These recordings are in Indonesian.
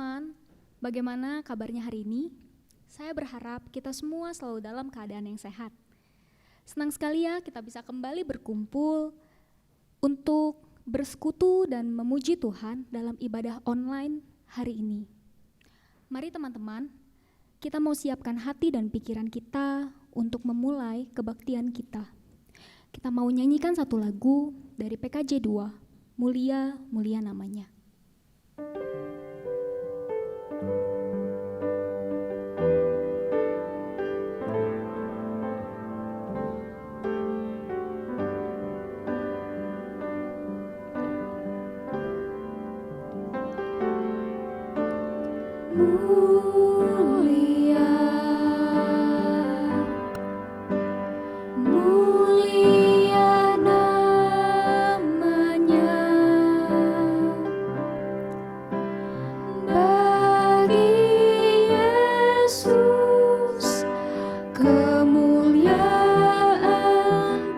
teman-teman, bagaimana kabarnya hari ini? Saya berharap kita semua selalu dalam keadaan yang sehat. Senang sekali ya kita bisa kembali berkumpul untuk bersekutu dan memuji Tuhan dalam ibadah online hari ini. Mari teman-teman, kita mau siapkan hati dan pikiran kita untuk memulai kebaktian kita. Kita mau nyanyikan satu lagu dari PKJ 2, Mulia, Mulia Namanya. Mulia, mulia namanya bagi Yesus, kemuliaan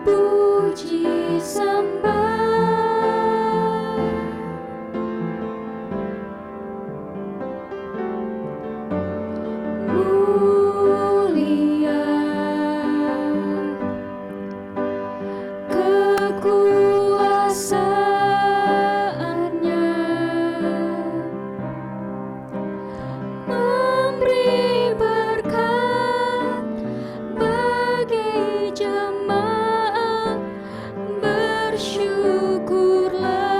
puji sembah. Mulia kekuasaannya, memberi berkat bagi jemaat, bersyukurlah.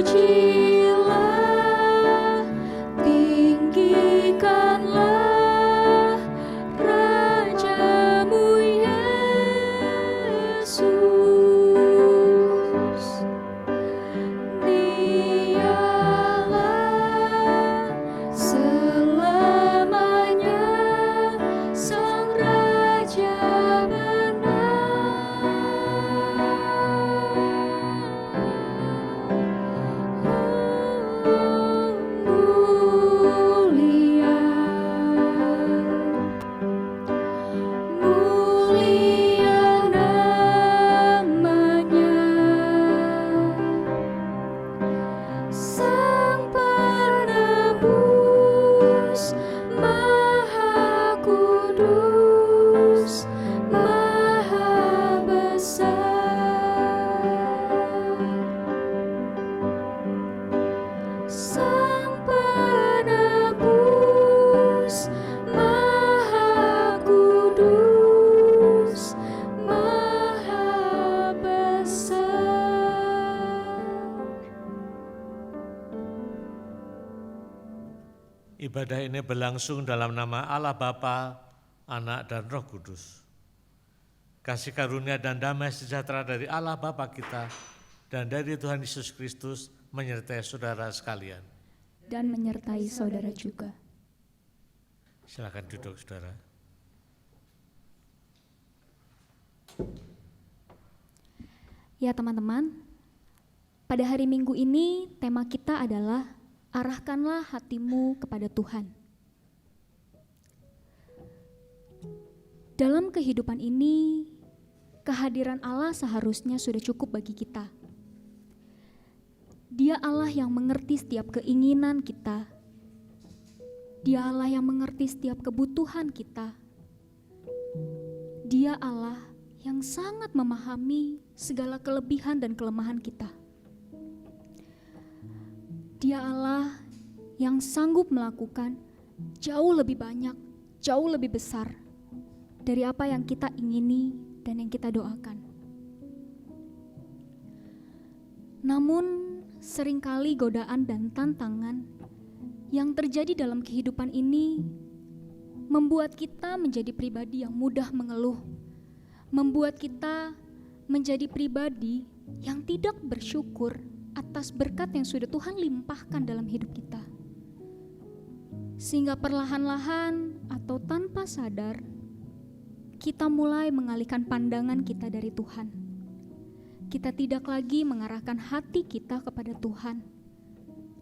Pujilah, tinggikanlah Rajamu Yesus. Dialah selamanya Sang Raja mulia, mulia namanya, Sang Penebus, Maha Kudus, Maha Besar. Sang Penebus, Maha Kudus, Maha Besar. Ibadah ini berlangsung dalam nama Allah Bapa, Anak dan Roh Kudus. Kasih karunia dan damai sejahtera dari Allah Bapa kita dan dari Tuhan Yesus Kristus menyertai saudara sekalian. Dan menyertai saudara juga. Silakan duduk saudara. Ya teman-teman, pada hari Minggu ini tema kita adalah arahkanlah hatimu kepada Tuhan. Dalam kehidupan ini, kehadiran Allah seharusnya sudah cukup bagi kita. Dia Allah yang mengerti setiap keinginan kita. Dia Allah yang mengerti setiap kebutuhan kita. Dia Allah yang sangat memahami segala kelebihan dan kelemahan kita. Dia Allah yang sanggup melakukan jauh lebih banyak, jauh lebih besar dari apa yang kita ingini dan yang kita doakan. Namun seringkali godaan dan tantangan yang terjadi dalam kehidupan ini membuat kita menjadi pribadi yang mudah mengeluh, membuat kita menjadi pribadi yang tidak bersyukur atas berkat yang sudah Tuhan limpahkan dalam hidup kita. Sehingga perlahan-lahan atau tanpa sadar, kita mulai mengalihkan pandangan kita dari Tuhan. Kita tidak lagi mengarahkan hati kita kepada Tuhan.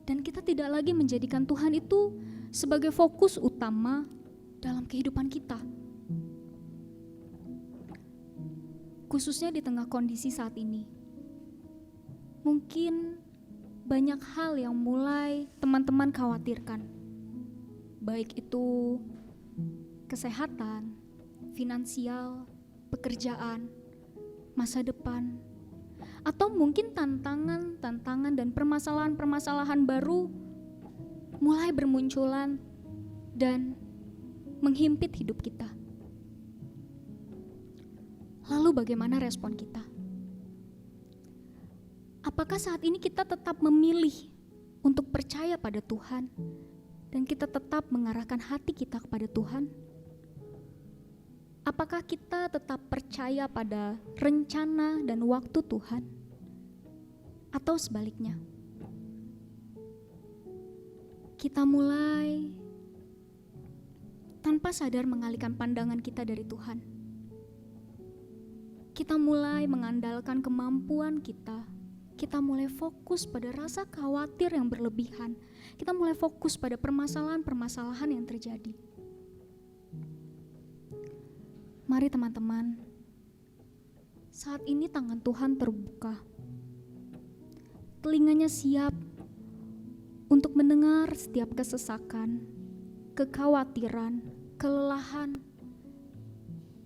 Dan kita tidak lagi menjadikan Tuhan itu sebagai fokus utama dalam kehidupan kita. Khususnya di tengah kondisi saat ini. Mungkin banyak hal yang mulai teman-teman khawatirkan, baik itu kesehatan, finansial, pekerjaan, masa depan, atau mungkin tantangan dan permasalahan-permasalahan baru mulai bermunculan dan menghimpit hidup kita. Lalu bagaimana respon kita? Apakah saat ini kita tetap memilih untuk percaya pada Tuhan dan kita tetap mengarahkan hati kita kepada Tuhan? Apakah kita tetap percaya pada rencana dan waktu Tuhan? Atau sebaliknya? Kita mulai tanpa sadar mengalihkan pandangan kita dari Tuhan. Kita mulai mengandalkan kemampuan kita. Kita mulai fokus pada rasa khawatir yang berlebihan. Kita mulai fokus pada permasalahan-permasalahan yang terjadi. Mari teman-teman, saat ini tangan Tuhan terbuka. Telinganya siap untuk mendengar setiap kesesakan, kekhawatiran, kelelahan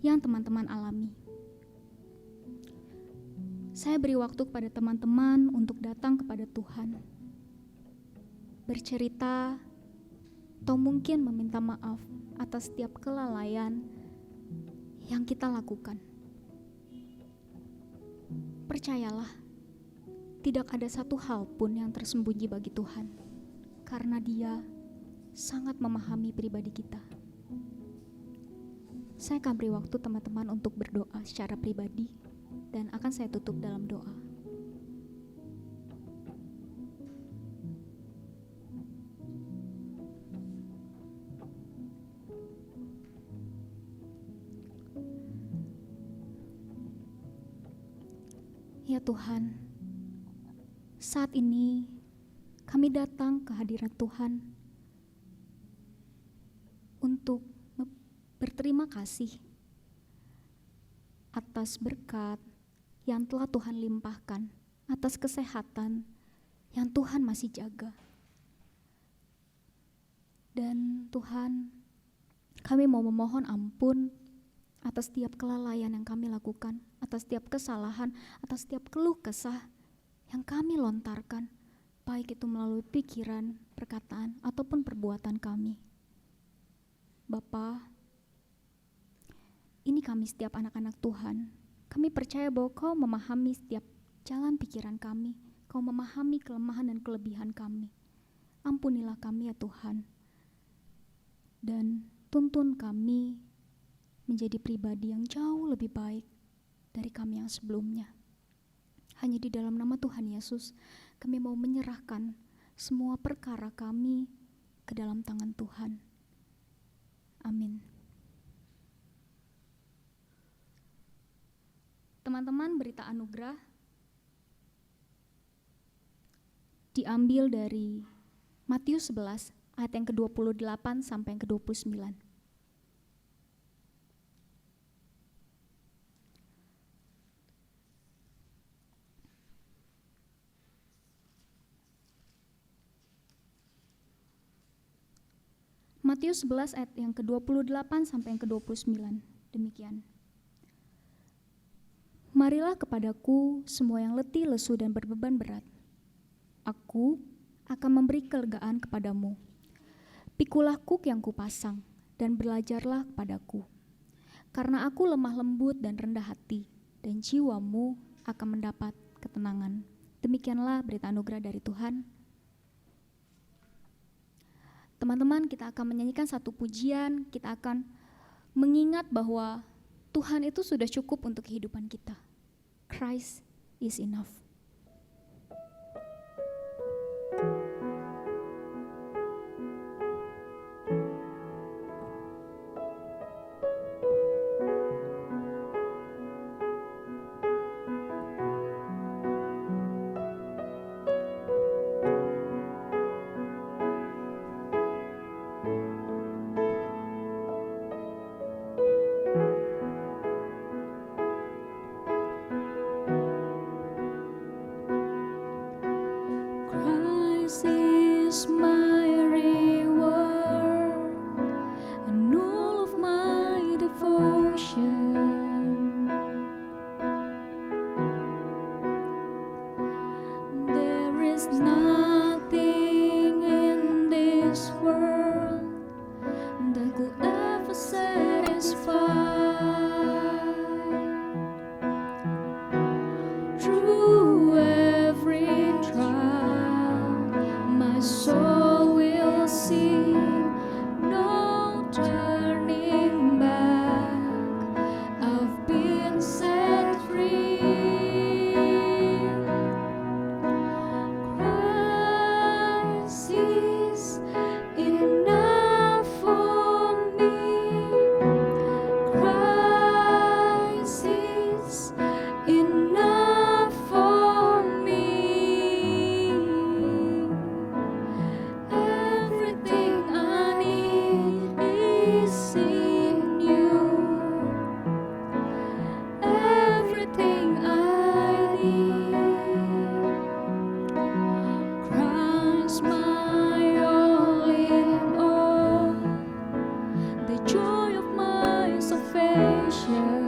yang teman-teman alami. Saya beri waktu kepada teman-teman untuk datang kepada Tuhan, bercerita, atau mungkin meminta maaf atas setiap kelalaian yang kita lakukan. Percayalah, tidak ada satu hal pun yang tersembunyi bagi Tuhan, karena Dia sangat memahami pribadi kita. Saya akan beri waktu teman-teman untuk berdoa secara pribadi, dan akan saya tutup dalam doa. Ya Tuhan, saat ini kami datang ke hadirat Tuhan untuk berterima kasih atas berkat yang telah Tuhan limpahkan, atas kesehatan yang Tuhan masih jaga. Dan Tuhan, kami mau memohon ampun atas setiap kelalaian yang kami lakukan, atas setiap kesalahan, atas setiap keluh kesah yang kami lontarkan, baik itu melalui pikiran, perkataan, ataupun perbuatan kami. Bapa, ini kami setiap anak-anak Tuhan. Kami percaya bahwa Kau memahami setiap jalan pikiran kami. Kau memahami kelemahan dan kelebihan kami. Ampunilah kami ya Tuhan. Dan tuntun kami menjadi pribadi yang jauh lebih baik dari kami yang sebelumnya. Hanya di dalam nama Tuhan Yesus, kami mau menyerahkan semua perkara kami ke dalam tangan Tuhan. Amin. Teman-teman, berita anugerah diambil dari Matius 11 ayat yang ke-28 sampai yang ke-29. Matius 11 ayat yang ke-28 sampai yang ke-29. Demikian. Marilah kepadaku semua yang letih, lesu, dan berbeban berat. Aku akan memberi kelegaan kepadamu. Pikulah kuk yang kupasang, dan belajarlah kepadaku. Karena aku lemah lembut dan rendah hati, dan jiwamu akan mendapat ketenangan. Demikianlah berita anugerah dari Tuhan. Teman-teman, kita akan menyanyikan satu pujian, kita akan mengingat bahwa Tuhan itu sudah cukup untuk kehidupan kita. Christ is enough. Christ is my reward and all of my devotion. There is nothing in this world that could ever satisfy. Through every trial, my soul will sing, no turning back. I've been set free. Christ is enough for me. Christ is enough for me. Everything I need is in you. Everything I need. Christ, my all in all, the joy of my salvation.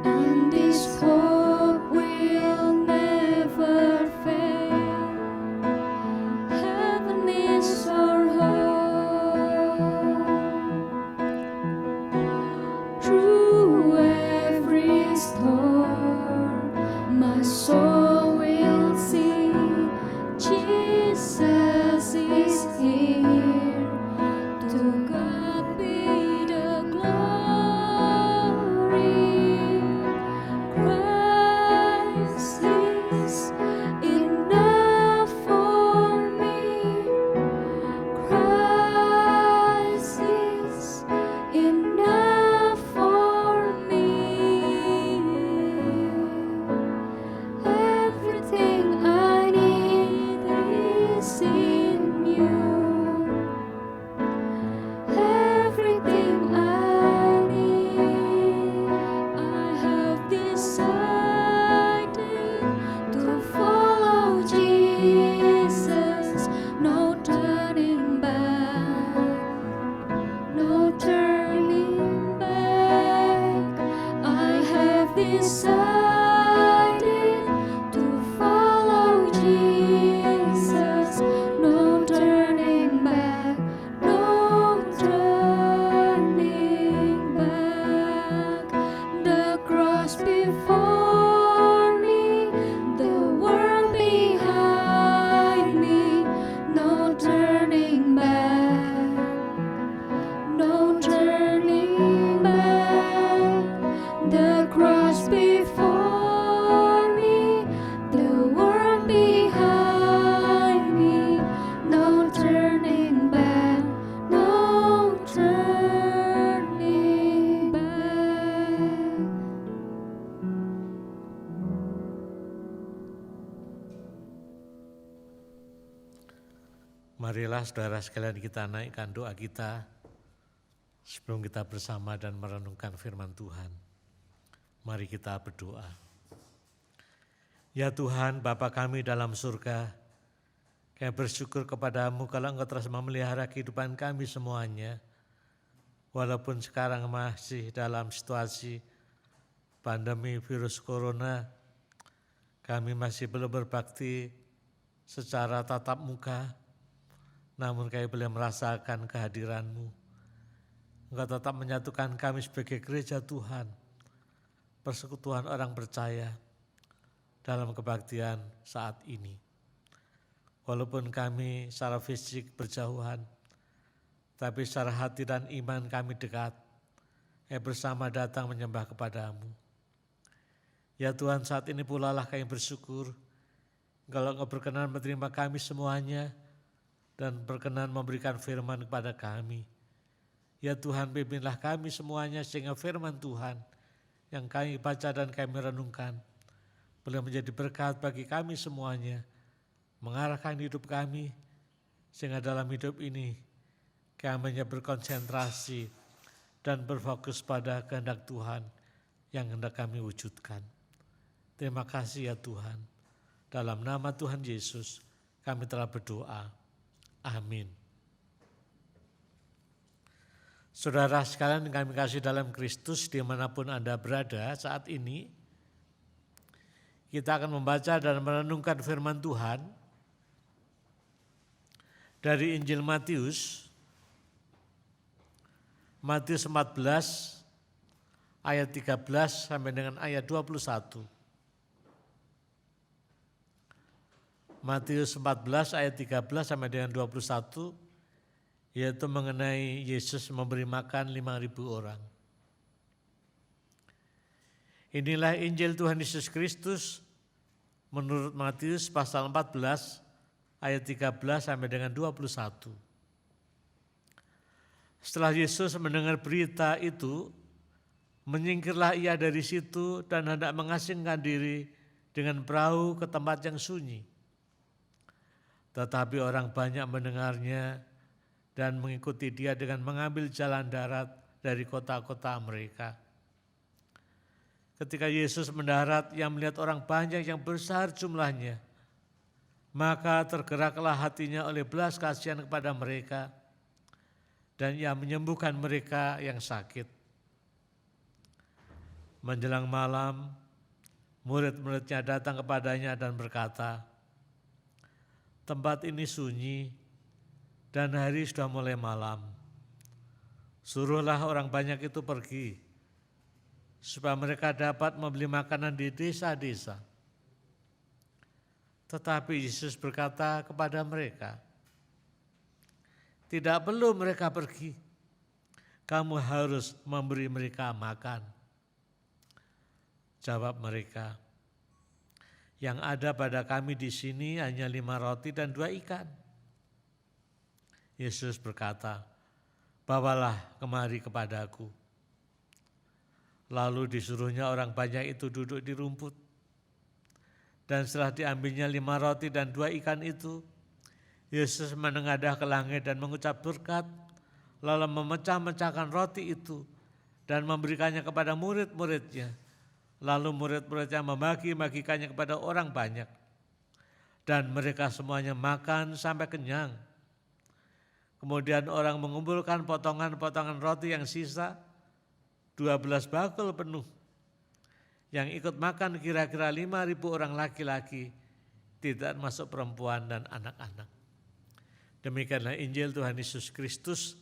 And this hope will never fail. Heaven is our home. Through every storm, my soul will sing, Jesus is here. To God be the glory. Christ is enough for me. Christ is enough for me. Everything I need is in you. Everything I need, I have decided to follow Jesus. No turning back, no turning back. I have decided to follow Jesus. No turning back, no turning back. The cross before me, the world behind me. No turning back, no turning back. The cross before me, the world behind me. No turning back, no turning back. Marilah saudara sekalian kita naikkan doa kita sebelum kita bersama dan merenungkan firman Tuhan. Mari kita berdoa. Ya Tuhan, Bapa kami dalam surga, kami bersyukur kepadamu kalau Engkau terus memelihara kehidupan kami semuanya. Walaupun sekarang masih dalam situasi pandemi virus corona, kami masih belum berbakti secara tatap muka, namun kami boleh merasakan kehadiran-Mu. Engkau tetap menyatukan kami sebagai gereja Tuhan, persekutuan orang percaya dalam kebaktian saat ini. Walaupun kami secara fisik berjauhan, tapi secara hati dan iman kami dekat, bersama datang menyembah kepada-Mu. Ya Tuhan, saat ini pula lah kami bersyukur, kalau Engkau berkenan menerima kami semuanya, dan berkenan memberikan firman kepada kami. Ya Tuhan, pimpinlah kami semuanya sehingga firman Tuhan yang kami baca dan kami renungkan boleh menjadi berkat bagi kami semuanya, mengarahkan hidup kami, sehingga dalam hidup ini kami hanya berkonsentrasi dan berfokus pada kehendak Tuhan yang hendak kami wujudkan. Terima kasih ya Tuhan. Dalam nama Tuhan Yesus kami telah berdoa. Amin. Saudara sekalian yang kami kasih dalam Kristus dimanapun Anda berada saat ini, kita akan membaca dan merenungkan firman Tuhan dari Injil Matius 14 ayat 13 sampai dengan ayat 21. Matius 14 ayat 13 sampai dengan 21, yaitu mengenai Yesus memberi makan 5.000 orang. Inilah Injil Tuhan Yesus Kristus menurut Matius pasal 14 ayat 13 sampai dengan 21. Setelah Yesus mendengar berita itu, menyingkirlah ia dari situ dan hendak mengasingkan diri dengan perahu ke tempat yang sunyi. Tetapi orang banyak mendengarnya dan mengikuti dia dengan mengambil jalan darat dari kota-kota mereka. Ketika Yesus mendarat, ia melihat orang banyak yang besar jumlahnya. Maka tergeraklah hatinya oleh belas kasihan kepada mereka, dan ia menyembuhkan mereka yang sakit. Menjelang malam, murid-muridnya datang kepadanya dan berkata, "Tempat ini sunyi dan hari sudah mulai malam. Suruhlah orang banyak itu pergi, supaya mereka dapat membeli makanan di desa-desa." Tetapi Yesus berkata kepada mereka, "Tidak perlu mereka pergi, kamu harus memberi mereka makan." Jawab mereka, "Yang ada pada kami di sini hanya 5 roti dan 2 ikan. Yesus berkata, "Bawalah kemari kepadaku." Lalu disuruhnya orang banyak itu duduk di rumput. Dan setelah diambilnya 5 roti dan 2 ikan itu, Yesus menengadah ke langit dan mengucap berkat, lalu memecah-mecahkan roti itu dan memberikannya kepada murid-muridnya. Lalu murid-muridnya membagi-bagikannya kepada orang banyak. Dan mereka semuanya makan sampai kenyang. Kemudian orang mengumpulkan potongan-potongan roti yang sisa, 12 bakul penuh. Yang ikut makan kira-kira 5.000 orang laki-laki, tidak masuk perempuan dan anak-anak. Demikianlah Injil Tuhan Yesus Kristus.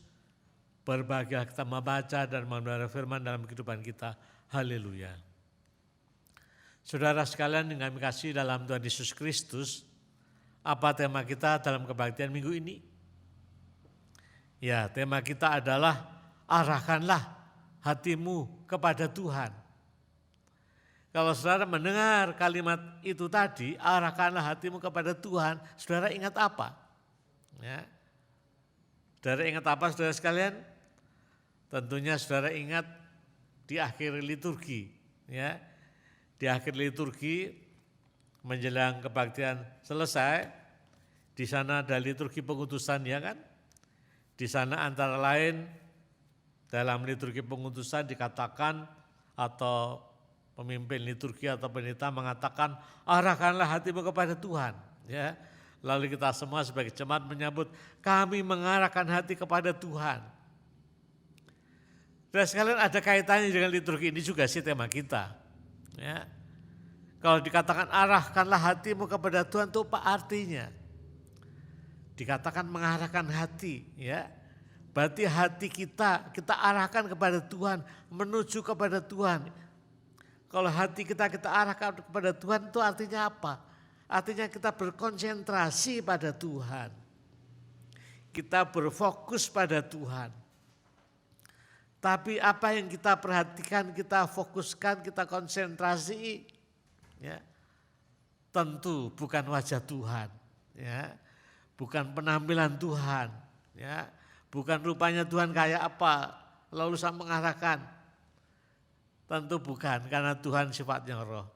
Berbahagia kita membaca dan memelihara firman dalam kehidupan kita. Haleluya. Saudara sekalian yang kami kasih dalam Tuhan Yesus Kristus, apa tema kita dalam kebaktian minggu ini? Ya, tema kita adalah arahkanlah hatimu kepada Tuhan. Kalau saudara mendengar kalimat itu tadi, arahkanlah hatimu kepada Tuhan, saudara ingat apa? Ya. Saudara ingat apa saudara sekalian? Tentunya saudara ingat di akhir liturgi, ya. Di akhir liturgi menjelang kebaktian selesai, di sana ada liturgi pengutusan, ya kan? Di sana antara lain dalam liturgi pengutusan dikatakan, atau pemimpin liturgi atau pendeta mengatakan, arahkanlah hatimu kepada Tuhan. Ya, lalu kita semua sebagai jemaat menyambut, kami mengarahkan hati kepada Tuhan. Dan sekalian ada kaitannya dengan liturgi ini juga sih tema kita. Ya. Kalau dikatakan arahkanlah hatimu kepada Tuhan, itu apa artinya? Dikatakan mengarahkan hati, ya. Berarti hati kita arahkan kepada Tuhan, menuju kepada Tuhan. Kalau hati kita arahkan kepada Tuhan, itu artinya apa? Artinya kita berkonsentrasi pada Tuhan. Kita berfokus pada Tuhan. Tapi apa yang kita perhatikan, kita fokuskan, kita konsentrasi, ya, tentu bukan wajah Tuhan, ya, bukan penampilan Tuhan, ya, bukan rupanya Tuhan kayak apa, lalu saya mengarahkan. Tentu bukan, karena Tuhan sifatnya roh.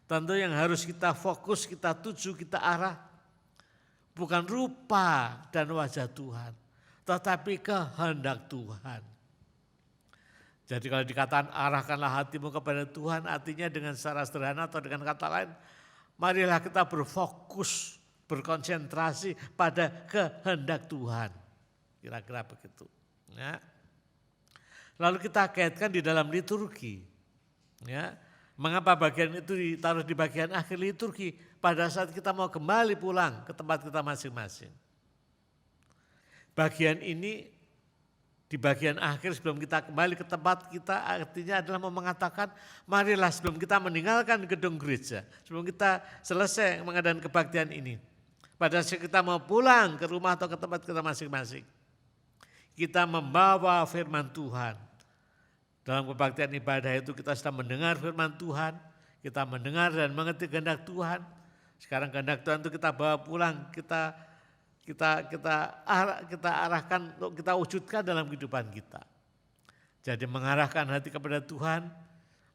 Tentu yang harus kita fokus, kita tuju, kita arah, bukan rupa dan wajah Tuhan, tetapi kehendak Tuhan. Jadi kalau dikatakan arahkanlah hatimu kepada Tuhan, artinya dengan secara sederhana atau dengan kata lain, marilah kita berfokus, berkonsentrasi pada kehendak Tuhan. Kira-kira begitu. Ya. Lalu kita kaitkan di dalam liturgi. Ya. Mengapa bagian itu ditaruh di bagian akhir liturgi? Pada saat kita mau kembali pulang ke tempat kita masing-masing. Bagian ini di bagian akhir sebelum kita kembali ke tempat kita artinya adalah mau mengatakan marilah sebelum kita meninggalkan gedung gereja, sebelum kita selesai mengadakan kebaktian ini, pada saat kita mau pulang ke rumah atau ke tempat kita masing-masing, kita membawa firman Tuhan. Dalam kebaktian ibadah itu kita sedang mendengar firman Tuhan, kita mendengar dan mengerti kehendak Tuhan. Sekarang kehendak Tuhan itu kita bawa pulang, kita arahkan untuk kita wujudkan dalam kehidupan kita. Jadi mengarahkan hati kepada Tuhan,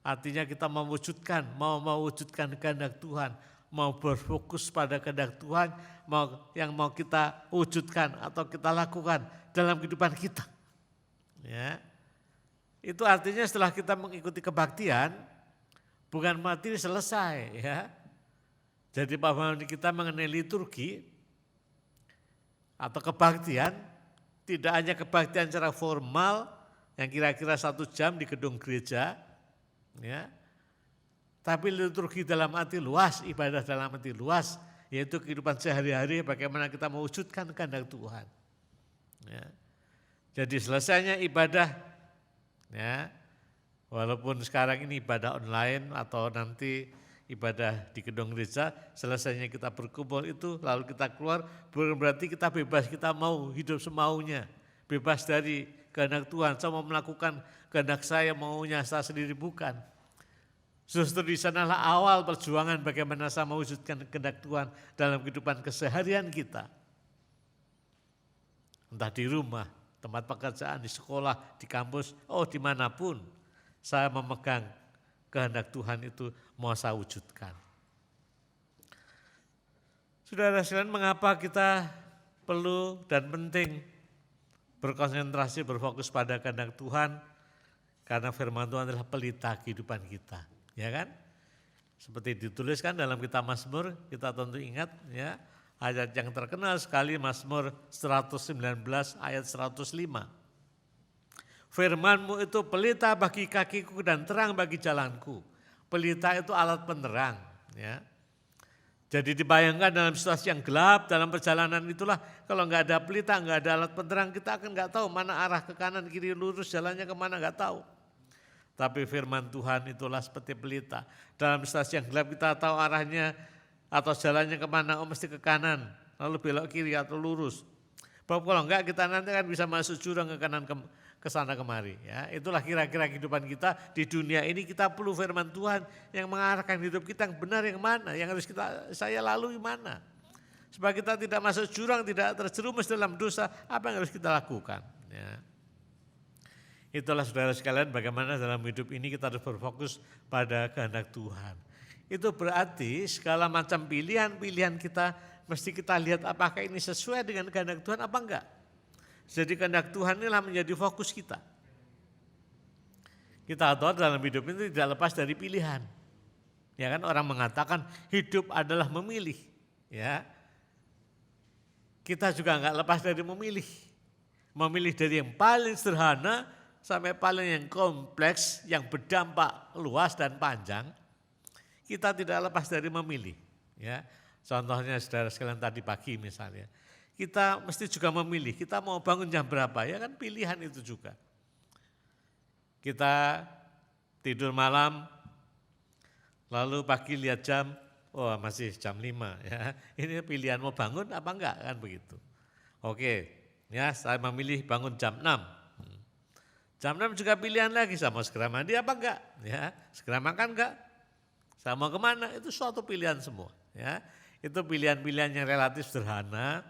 artinya kita mewujudkan, mau mewujudkan kehendak Tuhan, mau berfokus pada kehendak Tuhan, yang mau kita wujudkan atau kita lakukan dalam kehidupan kita. Ya, itu artinya setelah kita mengikuti kebaktian, bukan berarti selesai. Ya, jadi pemahaman kita mengenai liturgi atau kebaktian, tidak hanya kebaktian secara formal yang kira-kira 1 jam di gedung gereja, ya, tapi liturgi dalam arti luas, ibadah dalam arti luas, yaitu kehidupan sehari-hari bagaimana kita mewujudkan kehendak Tuhan. Ya. Jadi selesainya ibadah, ya, walaupun sekarang ini ibadah online atau nanti ibadah di gedung gereja, selesainya kita berkumpul itu lalu kita keluar, bukan berarti kita bebas, kita mau hidup semaunya, bebas dari kehendak Tuhan, saya mau melakukan kehendak saya, maunya saya sendiri, bukan. Justru di sanalah awal perjuangan bagaimana saya mewujudkan kehendak Tuhan dalam kehidupan keseharian kita. Entah di rumah, tempat pekerjaan, di sekolah, di kampus, dimanapun saya memegang kehendak Tuhan itu mau saya wujudkan. Saudara sekalian, mengapa kita perlu dan penting berkonsentrasi, berfokus pada kehendak Tuhan? Karena firman Tuhan adalah pelita kehidupan kita, ya kan? Seperti dituliskan dalam kitab Mazmur, kita tentu ingat, ya, ayat yang terkenal sekali, Mazmur 119 ayat 105. Firman-Mu itu pelita bagi kakiku dan terang bagi jalanku. Pelita itu alat penerang. Ya. Jadi dibayangkan dalam situasi yang gelap, dalam perjalanan itulah, kalau nggak ada pelita, nggak ada alat penerang, kita akan nggak tahu mana arah ke kanan, kiri, lurus, jalannya kemana, nggak tahu. Tapi firman Tuhan itulah seperti pelita. Dalam situasi yang gelap kita tahu arahnya atau jalannya kemana, mesti ke kanan, lalu belok kiri atau lurus. Bahwa kalau enggak kita nanti kan bisa masuk jurang ke kanan, ke sana kemari, ya. Itulah kira-kira kehidupan kita di dunia ini. Kita perlu firman Tuhan yang mengarahkan hidup kita yang benar, yang mana, yang harus saya lalui mana. Supaya kita tidak masuk jurang, tidak terjerumus dalam dosa, apa yang harus kita lakukan, ya. Itulah saudara sekalian bagaimana dalam hidup ini kita harus berfokus pada kehendak Tuhan. Itu berarti segala macam pilihan kita mesti kita lihat apakah ini sesuai dengan kehendak Tuhan apa enggak. Jadi kehendak Tuhan inilah menjadi fokus kita. Kita tahu dalam hidup ini tidak lepas dari pilihan. Ya kan, orang mengatakan hidup adalah memilih. Ya, kita juga enggak lepas dari memilih. Memilih dari yang paling sederhana sampai paling yang kompleks, yang berdampak luas dan panjang. Kita tidak lepas dari memilih. Ya, contohnya saudara sekalian tadi pagi misalnya. Kita mesti juga memilih, kita mau bangun jam berapa, ya kan pilihan itu juga. Kita tidur malam, lalu pagi lihat jam, masih jam 5 ya. Ini pilihan mau bangun apa enggak kan begitu. Oke, ya saya memilih bangun jam 6. Jam 6 juga pilihan lagi, saya mau segera mandi apa enggak, ya. Segera makan enggak, saya mau kemana, itu suatu pilihan semua. Ya. Itu pilihan-pilihan yang relatif sederhana.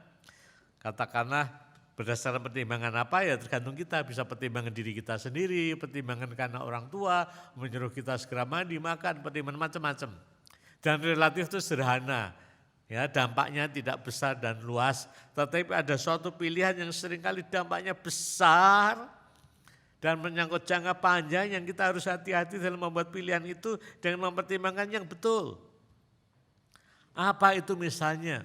Katakanlah berdasarkan pertimbangan apa ya tergantung kita, bisa pertimbangan diri kita sendiri, pertimbangan karena orang tua, menyuruh kita segera mandi, makan, pertimbangan macam-macam. Dan relatif itu sederhana, ya dampaknya tidak besar dan luas, tetapi ada suatu pilihan yang seringkali dampaknya besar Dan menyangkut jangka panjang yang kita harus hati-hati dalam membuat pilihan itu dengan mempertimbangkan yang betul. Apa itu misalnya?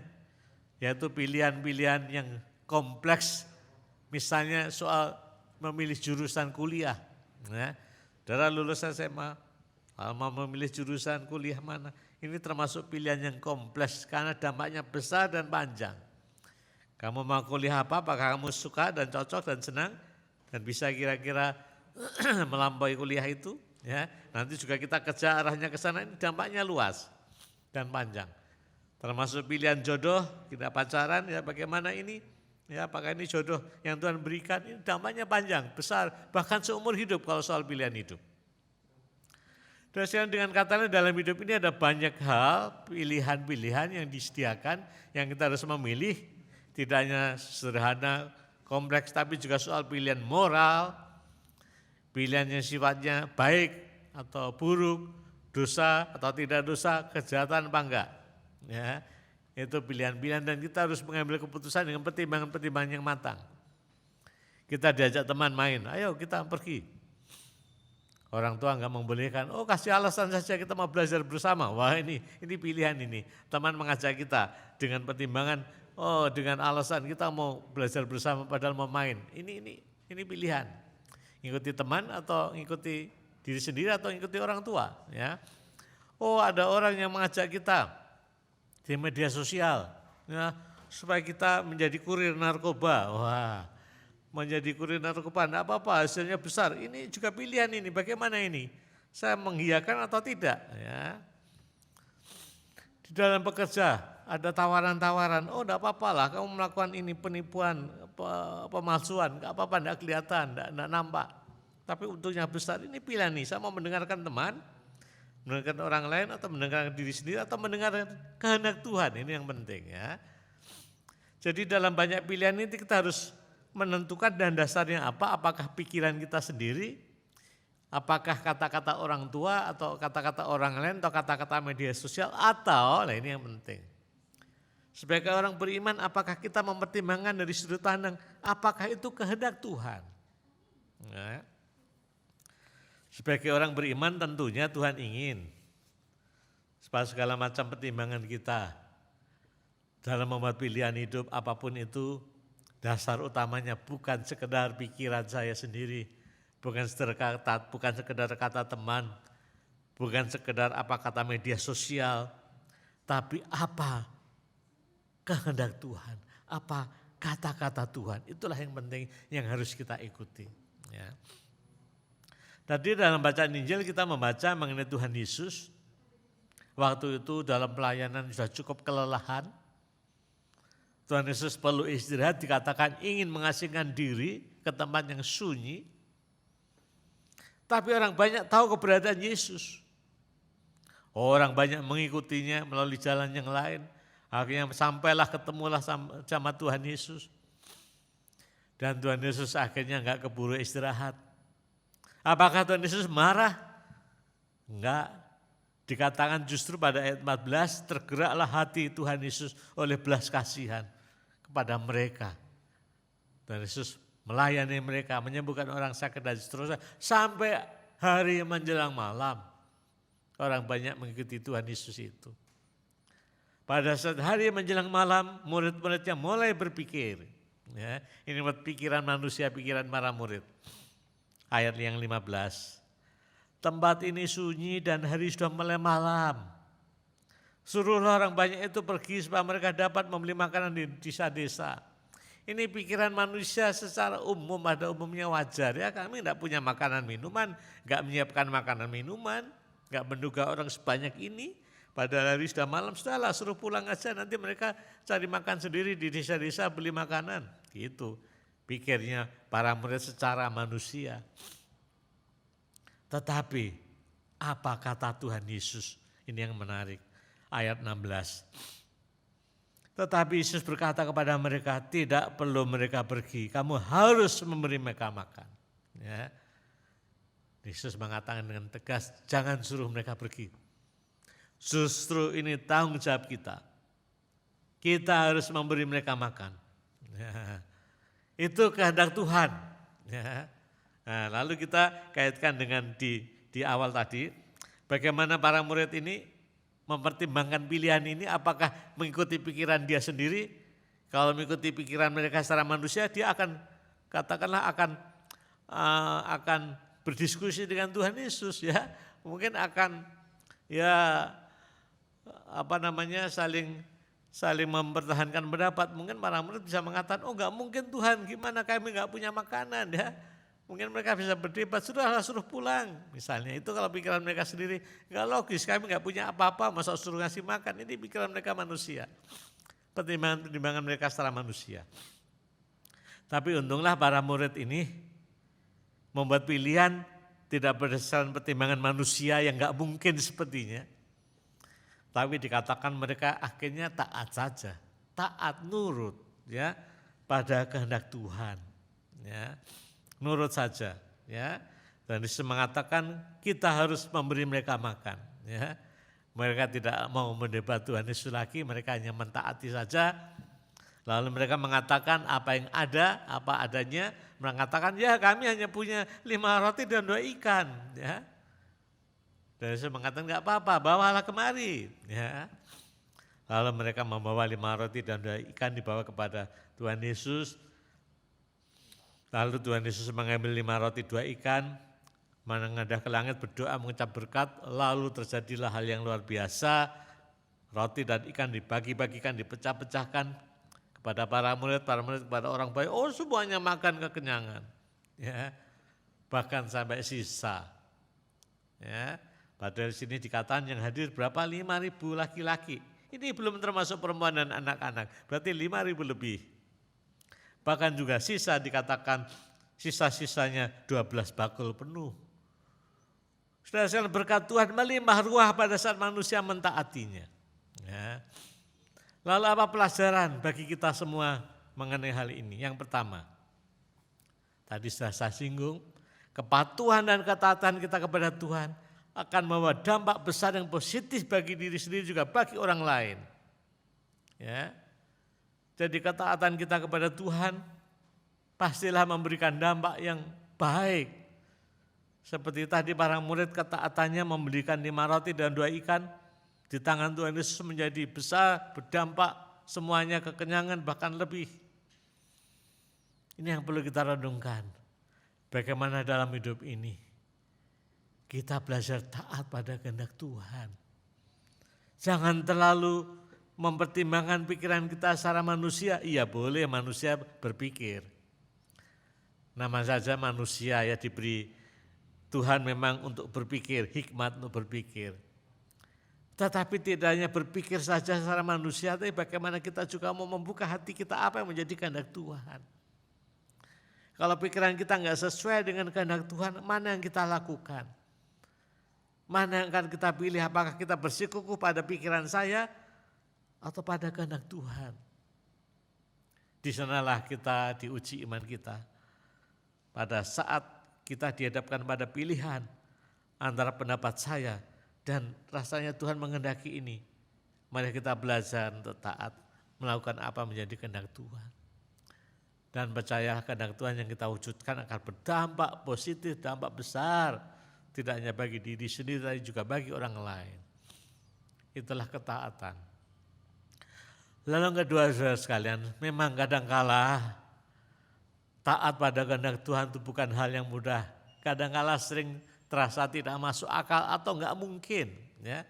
Yaitu pilihan-pilihan yang kompleks, misalnya soal memilih jurusan kuliah. Ya, saudara lulus SMA, mau memilih jurusan kuliah mana? Ini termasuk pilihan yang kompleks karena dampaknya besar dan panjang. Kamu mau kuliah apa? Apakah kamu suka dan cocok dan senang dan bisa kira-kira melampaui kuliah itu? Ya, nanti juga kita kejar arahnya ke sana. Ini dampaknya luas dan panjang. Termasuk pilihan jodoh, kita pacaran, ya bagaimana ini? Ya, apakah ini jodoh yang Tuhan berikan? Ini dampaknya panjang, besar, bahkan seumur hidup kalau soal pilihan hidup. Dan dengan katanya dalam hidup ini ada banyak hal, pilihan-pilihan yang disediakan, yang kita harus memilih, tidak hanya sederhana, kompleks, tapi juga soal pilihan moral, pilihan yang sifatnya baik atau buruk, dosa atau tidak dosa, kejahatan apa enggak. Ya, itu pilihan-pilihan dan kita harus mengambil keputusan dengan pertimbangan-pertimbangan yang matang. Kita diajak teman main, ayo kita pergi. Orang tua enggak membolehkan, oh kasih alasan saja kita mau belajar bersama. Wah ini pilihan ini. Teman mengajak kita dengan pertimbangan, oh dengan alasan kita mau belajar bersama padahal mau main. Ini pilihan. Ikuti teman atau ikuti diri sendiri atau ikuti orang tua. Ya. Oh ada orang yang mengajak kita di media sosial, ya, supaya kita menjadi kurir narkoba. Wah, menjadi kurir narkoba enggak apa-apa, hasilnya besar. Ini juga pilihan ini, bagaimana ini? Saya menghiyakan atau tidak? Ya. Di dalam bekerja ada tawaran-tawaran, oh enggak apa-apa lah kamu melakukan ini penipuan, pemalsuan, enggak apa-apa, enggak kelihatan, enggak nampak. Tapi untungnya besar, ini pilihan nih, saya mau mendengarkan teman, mendengarkan orang lain atau mendengarkan diri sendiri atau mendengarkan kehendak Tuhan, ini yang penting ya. Jadi dalam banyak pilihan ini kita harus menentukan dan dasarnya apa, apakah pikiran kita sendiri, apakah kata-kata orang tua atau kata-kata orang lain atau kata-kata media sosial atau, nah ini yang penting. Sebagai orang beriman apakah kita mempertimbangkan dari sudut pandang, apakah itu kehendak Tuhan. Ya. Sebagai orang beriman tentunya Tuhan ingin supaya segala macam pertimbangan kita dalam membuat pilihan hidup apapun itu dasar utamanya bukan sekedar pikiran saya sendiri, bukan sekedar kata teman, bukan sekedar apa kata media sosial, tapi apa kehendak Tuhan, apa kata-kata Tuhan, itulah yang penting yang harus kita ikuti. Ya. Tadi dalam bacaan Injil kita membaca mengenai Tuhan Yesus. Waktu itu dalam pelayanan sudah cukup kelelahan. Tuhan Yesus perlu istirahat, dikatakan ingin mengasingkan diri ke tempat yang sunyi. Tapi orang banyak tahu keberadaan Yesus. Orang banyak mengikutinya melalui jalan yang lain. Akhirnya sampailah ketemulah sama Tuhan Yesus. Dan Tuhan Yesus akhirnya enggak keburu istirahat. Apakah Tuhan Yesus marah? Enggak. Dikatakan justru pada ayat 14, tergeraklah hati Tuhan Yesus oleh belas kasihan kepada mereka. Tuhan Yesus melayani mereka, menyembuhkan orang sakit dan seterusnya. Sampai hari menjelang malam, orang banyak mengikuti Tuhan Yesus itu. Pada saat hari menjelang malam, murid-muridnya mulai berpikir. Ya, ini buat pikiran manusia, pikiran para murid. Ayat yang 15, tempat ini sunyi dan hari sudah mulai malam. Suruhlah orang banyak itu pergi supaya mereka dapat membeli makanan di desa-desa. Ini pikiran manusia secara umum, ada umumnya wajar ya. Kami tidak punya makanan minuman, enggak menyiapkan makanan minuman, enggak menduga orang sebanyak ini. Pada hari sudah malam, sudahlah suruh pulang aja, nanti mereka cari makan sendiri di desa-desa beli makanan. Gitu. Pikirnya para murid secara manusia. Tetapi apa kata Tuhan Yesus? Ini yang menarik. Ayat 16. Tetapi Yesus berkata kepada mereka, tidak perlu mereka pergi. Kamu harus memberi mereka makan. Ya. Yesus mengatakan dengan tegas, jangan suruh mereka pergi. Justru ini tanggung jawab kita. Kita harus memberi mereka makan. Ya. Itu kehendak Tuhan. Ya. Nah, lalu kita kaitkan dengan di awal tadi, bagaimana para murid ini mempertimbangkan pilihan ini, apakah mengikuti pikiran dia sendiri. Kalau mengikuti pikiran mereka secara manusia, dia akan katakanlah akan berdiskusi dengan Tuhan Yesus ya, mungkin akan ya saling mempertahankan pendapat. Mungkin para murid bisa mengatakan, oh enggak mungkin Tuhan, gimana kami enggak punya makanan ya. Mungkin mereka bisa berdebat, sudahlah suruh pulang. Misalnya itu kalau pikiran mereka sendiri, enggak logis, kami enggak punya apa-apa, masa suruh ngasih makan. Ini pikiran mereka manusia, pertimbangan mereka secara manusia. Tapi untunglah para murid ini membuat pilihan tidak berdasarkan pertimbangan manusia yang enggak mungkin sepertinya. Tapi dikatakan mereka akhirnya taat saja, taat nurut ya pada kehendak Tuhan, ya nurut saja, ya. Dan Yesus mengatakan kita harus memberi mereka makan, ya. Mereka tidak mau mendebat Tuhan Yesus lagi, mereka hanya mentaati saja. Lalu mereka mengatakan apa yang ada, apa adanya, mengatakan ya kami hanya punya 5 roti dan 2 ikan, ya. Dan Yesus mengatakan enggak apa-apa, bawalah kemari. Ya. Lalu mereka membawa 5 roti dan 2 ikan dibawa kepada Tuhan Yesus. Lalu Tuhan Yesus mengambil 5 roti 2 ikan, menengadah ke langit berdoa mengucap berkat, lalu terjadilah hal yang luar biasa. Roti dan ikan dibagi-bagikan, dipecah-pecahkan kepada para murid kepada orang banyak. Oh semuanya makan kekenyangan. Ya. Bahkan sampai sisa. Ya. Padahal di sini dikatakan yang hadir berapa? 5.000 laki-laki. Ini belum termasuk perempuan dan anak-anak, berarti 5.000 lebih. Bahkan juga sisa dikatakan sisa-sisanya 12 bakul penuh. Saudara-saudara, berkat Tuhan melimpah ruah pada saat manusia mentaatinya. Ya. Lalu apa pelajaran bagi kita semua mengenai hal ini? Yang pertama, tadi sudah saya singgung, kepatuhan dan ketaatan kita kepada Tuhan akan membawa dampak besar yang positif bagi diri sendiri juga bagi orang lain. Ya. Jadi ketaatan kita kepada Tuhan pastilah memberikan dampak yang baik. Seperti tadi para murid ketaatannya memberikan 5 roti dan 2 ikan di tangan Tuhan Yesus menjadi besar, berdampak semuanya kekenyangan bahkan lebih. Ini yang perlu kita renungkan. Bagaimana dalam hidup ini kita belajar taat pada kehendak Tuhan. Jangan terlalu mempertimbangkan pikiran kita secara manusia. Iya boleh manusia berpikir. Nama saja manusia ya diberi Tuhan memang untuk berpikir, hikmat untuk berpikir. Tetapi tidak hanya berpikir saja secara manusia, tapi bagaimana kita juga mau membuka hati kita apa yang menjadi kehendak Tuhan. Kalau pikiran kita enggak sesuai dengan kehendak Tuhan, mana yang kita lakukan? Mana yang akan kita pilih, apakah kita bersikukuh pada pikiran saya atau pada kehendak Tuhan. Di sanalah kita diuji iman kita. Pada saat kita dihadapkan pada pilihan antara pendapat saya dan rasanya Tuhan menghendaki ini, mari kita belajar untuk taat, melakukan apa menjadi kehendak Tuhan. Dan percaya kehendak Tuhan yang kita wujudkan akan berdampak positif, dampak besar. Tidak hanya bagi diri sendiri, tapi juga bagi orang lain. Itulah ketaatan. Lalu yang kedua saudara sekalian, memang kadangkala taat pada kehendak Tuhan itu bukan hal yang mudah. Kadangkala sering terasa tidak masuk akal atau enggak mungkin. Ya.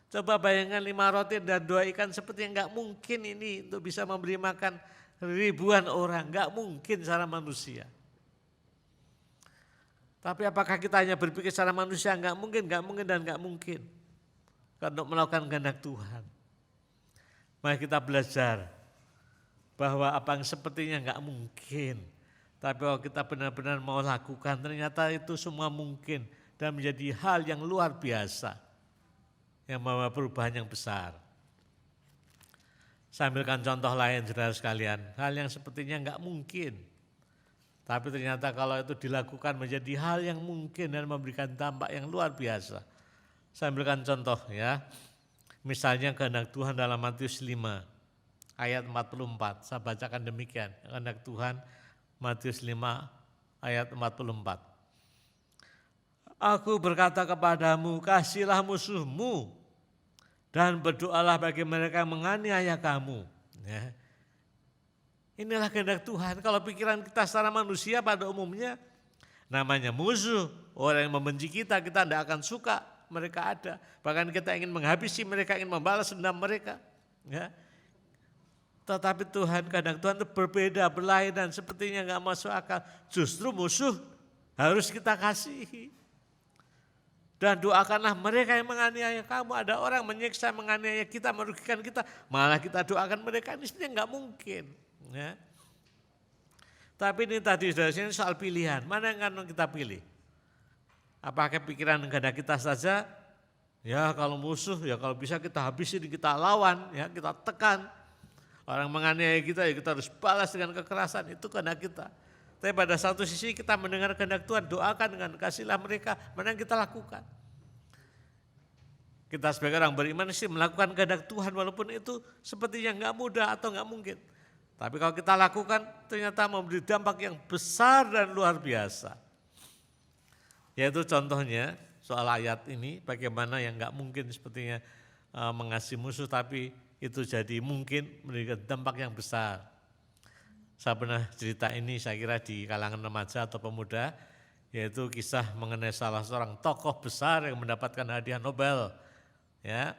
Coba bayangkan 5 roti dan 2 ikan seperti enggak mungkin ini untuk bisa memberi makan ribuan orang. Enggak mungkin secara manusia. Tapi apakah kita hanya berpikir secara manusia? Enggak mungkin dan enggak mungkin. Untuk melakukan kehendak Tuhan. Mari kita belajar bahwa apa yang sepertinya enggak mungkin. Tapi kalau kita benar-benar mau lakukan, ternyata itu semua mungkin. Dan menjadi hal yang luar biasa. Yang membawa perubahan yang besar. Saya ambilkan contoh lain saudara sekalian. Hal yang sepertinya enggak mungkin. Tapi ternyata kalau itu dilakukan menjadi hal yang mungkin dan memberikan dampak yang luar biasa. Saya ambilkan contoh ya. Misalnya kehendak Tuhan dalam Matius 5 ayat 44. Saya bacakan demikian. Kehendak Tuhan Matius 5 ayat 44. Aku berkata kepadamu, kasihilah musuhmu dan berdoalah bagi mereka yang menganiaya kamu. Ya. Inilah kehendak Tuhan. Kalau pikiran kita secara manusia pada umumnya namanya musuh, orang yang membenci kita tidak akan suka mereka ada. Bahkan kita ingin menghabisi mereka, ingin membalas dendam mereka. Ya. Tetapi Tuhan, kehendak Tuhan itu berbeda, berlain dan sepertinya nggak masuk akal. Justru musuh harus kita kasihi. Dan doakanlah mereka yang menganiaya kamu. Ada orang menyiksa, menganiaya kita, merugikan kita. Malah kita doakan mereka, ini sebenarnya nggak mungkin. Ya. Tapi ini tadi saudara, ini soal pilihan. Mana yang akan kita pilih? Apakah pikiran kehendak kita saja? Ya kalau musuh, ya kalau bisa kita habisin, kita lawan, ya kita tekan. Orang menganiaya kita, ya kita harus balas dengan kekerasan. Itu kehendak kita. Tapi pada satu sisi kita mendengar kehendak Tuhan, doakan dengan kasihlah mereka, mana yang kita lakukan. Kita sebagai orang beriman sih melakukan kehendak Tuhan walaupun itu sepertinya nggak mudah atau nggak mungkin. Tapi kalau kita lakukan ternyata memberi dampak yang besar dan luar biasa. Yaitu contohnya soal ayat ini bagaimana yang nggak mungkin sepertinya mengasihi musuh tapi itu jadi mungkin memberikan dampak yang besar. Saya pernah cerita ini saya kira di kalangan remaja atau pemuda, yaitu kisah mengenai salah seorang tokoh besar yang mendapatkan hadiah Nobel, ya,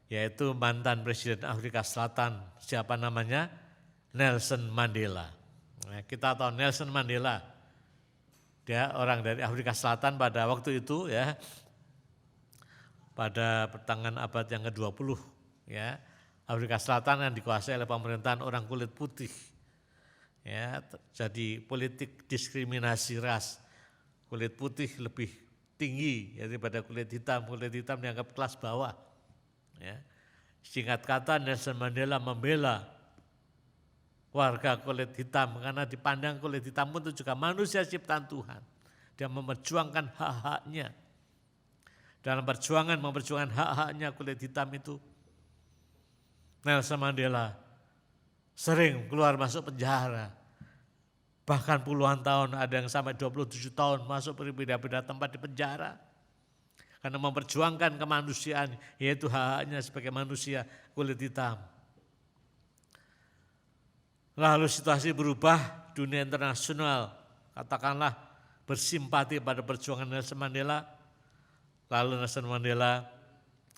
yaitu mantan Presiden Afrika Selatan, siapa namanya? Nelson Mandela. Nah, kita tahu Nelson Mandela, dia orang dari Afrika Selatan pada waktu itu, ya, pada pertengahan abad yang ke-20, ya, Afrika Selatan yang dikuasai oleh pemerintahan orang kulit putih. Ya, jadi politik diskriminasi ras, kulit putih lebih tinggi daripada kulit hitam dianggap kelas bawah. Ya. Singkat kata Nelson Mandela membela warga kulit hitam karena dipandang kulit hitam pun itu juga manusia ciptaan Tuhan. Dia memperjuangkan hak-haknya. Dalam memperjuangkan hak-haknya kulit hitam itu, Nelson Mandela sering keluar masuk penjara, bahkan puluhan tahun, ada yang sampai 27 tahun masuk berbeda-beda tempat di penjara. Karena memperjuangkan kemanusiaan, yaitu hak-haknya sebagai manusia kulit hitam. Lalu situasi berubah, dunia internasional katakanlah bersimpati pada perjuangan Nelson Mandela. Lalu Nelson Mandela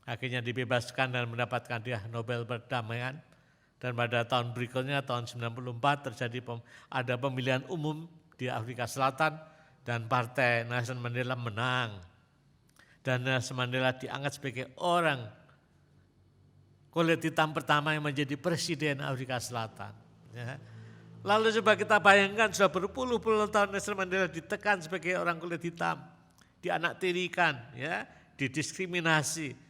akhirnya dibebaskan dan mendapatkan hadiah Nobel perdamaian. Dan pada tahun berikutnya, tahun 94 terjadi ada pemilihan umum di Afrika Selatan dan partai Nelson Mandela menang. Dan Nelson Mandela diangkat sebagai orang kulit hitam pertama yang menjadi presiden Afrika Selatan. Ya. Lalu coba kita bayangkan sudah berpuluh-puluh tahun Nelson Mandela ditekan sebagai orang kulit hitam, dianaktirikan, ya, didiskriminasi.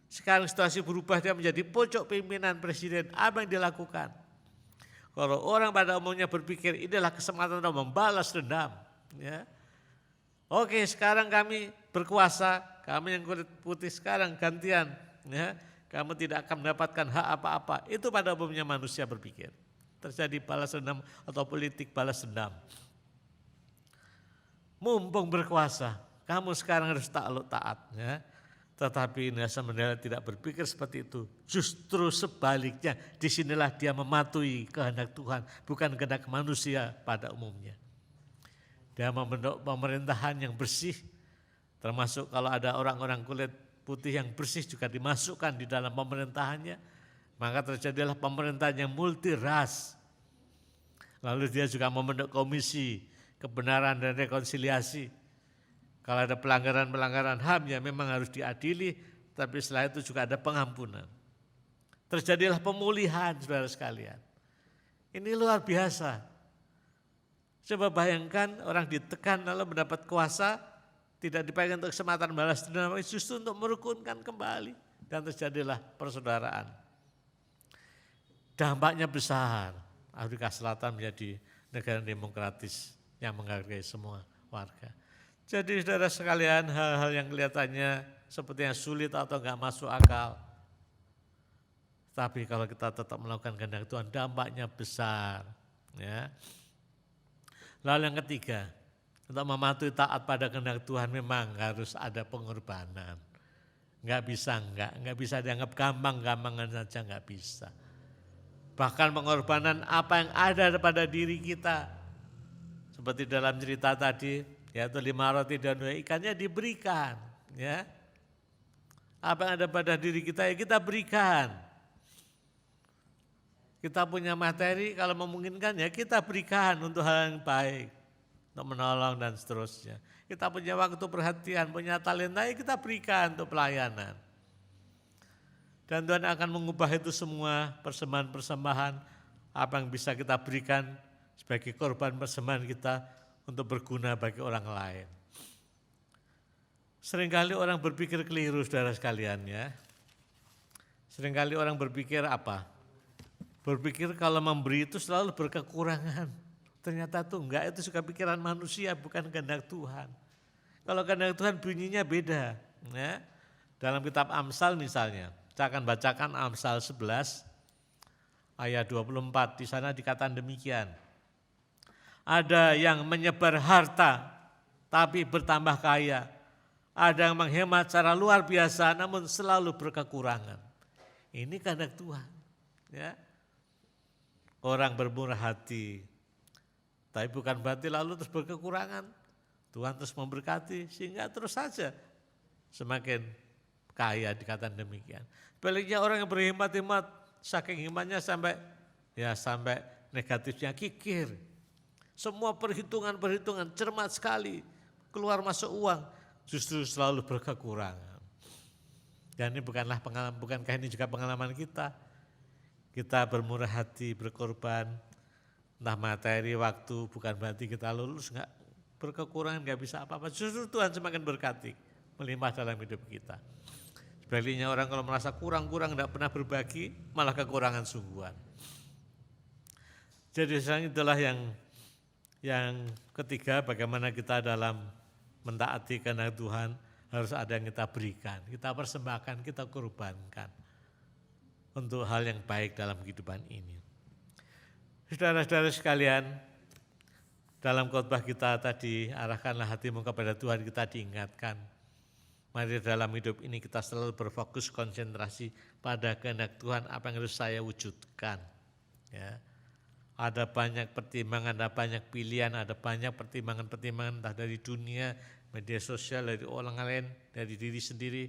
Sekarang situasi berubah, dia menjadi pojok pimpinan presiden. Apa yang dilakukan? Kalau orang pada umumnya berpikir inilah kesempatan untuk membalas dendam. Ya. Oke, sekarang kami berkuasa, kami yang kulit putih sekarang gantian. Ya. Kamu tidak akan mendapatkan hak apa-apa. Itu pada umumnya manusia berpikir. Terjadi balas dendam atau politik balas dendam. Mumpung berkuasa, kamu sekarang harus taat. Ya. Tetapi Nelson Mandela tidak berpikir seperti itu. Justru sebaliknya, disinilah dia mematuhi kehendak Tuhan, bukan kehendak manusia pada umumnya. Dia membentuk pemerintahan yang bersih, termasuk kalau ada orang-orang kulit putih yang bersih juga dimasukkan di dalam pemerintahannya, maka terjadilah pemerintahan yang multi ras. Lalu dia juga membentuk komisi kebenaran dan rekonsiliasi. Kalau ada pelanggaran-pelanggaran HAM ya memang harus diadili, tapi setelah itu juga ada pengampunan. Terjadilah pemulihan saudara sekalian. Ini luar biasa. Coba bayangkan orang ditekan lalu mendapat kuasa, tidak dipakai untuk kesempatan balas dendam, justru untuk merukunkan kembali. Dan terjadilah persaudaraan. Dampaknya besar. Afrika Selatan menjadi negara demokratis yang menghargai semua warga. Jadi saudara sekalian, hal-hal yang kelihatannya sepertinya sulit atau enggak masuk akal. Tapi kalau kita tetap melakukan kehendak Tuhan, dampaknya besar. Ya. Lalu yang ketiga, untuk mematuhi taat pada kehendak Tuhan memang harus ada pengorbanan. Nggak bisa dianggap gampang-gampangan saja, nggak bisa. Bahkan pengorbanan apa yang ada pada diri kita. Seperti dalam cerita tadi, yaitu 5 roti dan 2 ikannya diberikan. Ya. Apa yang ada pada diri kita ya kita berikan. Kita punya materi, kalau memungkinkan ya kita berikan untuk hal yang baik. Untuk menolong dan seterusnya. Kita punya waktu perhatian, punya talenta, ya kita berikan untuk pelayanan. Dan Tuhan akan mengubah itu semua persembahan-persembahan, apa yang bisa kita berikan sebagai korban persembahan kita untuk berguna bagi orang lain. Seringkali orang berpikir keliru, saudara sekalian ya. Seringkali orang berpikir apa? Berpikir kalau memberi itu selalu berkekurangan. Ternyata itu enggak, itu suka pikiran manusia, bukan kehendak Tuhan. Kalau kehendak Tuhan bunyinya beda. Ya. Dalam kitab Amsal misalnya, saya akan bacakan Amsal 11 ayat 24, di sana dikatakan demikian. Ada yang menyebar harta tapi bertambah kaya. Ada yang menghemat secara luar biasa namun selalu berkekurangan. Ini kehendak Tuhan. Ya. Orang bermurah hati, tapi bukan berarti lalu terus berkekurangan. Tuhan terus memberkati sehingga terus saja semakin kaya, dikatakan demikian. Sebaliknya orang yang berhemat-hemat, saking hematnya sampai negatifnya kikir. Semua perhitungan cermat sekali, keluar masuk uang justru selalu berkekurangan. Dan ini bukankah ini juga pengalaman kita? Kita bermurah hati, berkorban, entah materi, waktu, bukan berarti kita lulus enggak berkekurangan, enggak bisa apa-apa. Justru Tuhan semakin berkati, melimpah dalam hidup kita. Sebaliknya orang kalau merasa kurang-kurang, enggak pernah berbagi, malah kekurangan sungguhan. Jadi itulah yang ketiga, bagaimana kita dalam mentaati kehendak Tuhan, harus ada yang kita berikan, kita persembahkan, kita korbankan untuk hal yang baik dalam kehidupan ini. Saudara-saudara sekalian, dalam khotbah kita tadi, arahkanlah hatimu kepada Tuhan, kita diingatkan. Mari dalam hidup ini kita selalu berfokus konsentrasi pada kehendak Tuhan, apa yang harus saya wujudkan. Ya. Ada banyak pertimbangan, ada banyak pilihan, ada banyak pertimbangan-pertimbangan entah dari dunia, media sosial, dari orang lain, dari diri sendiri.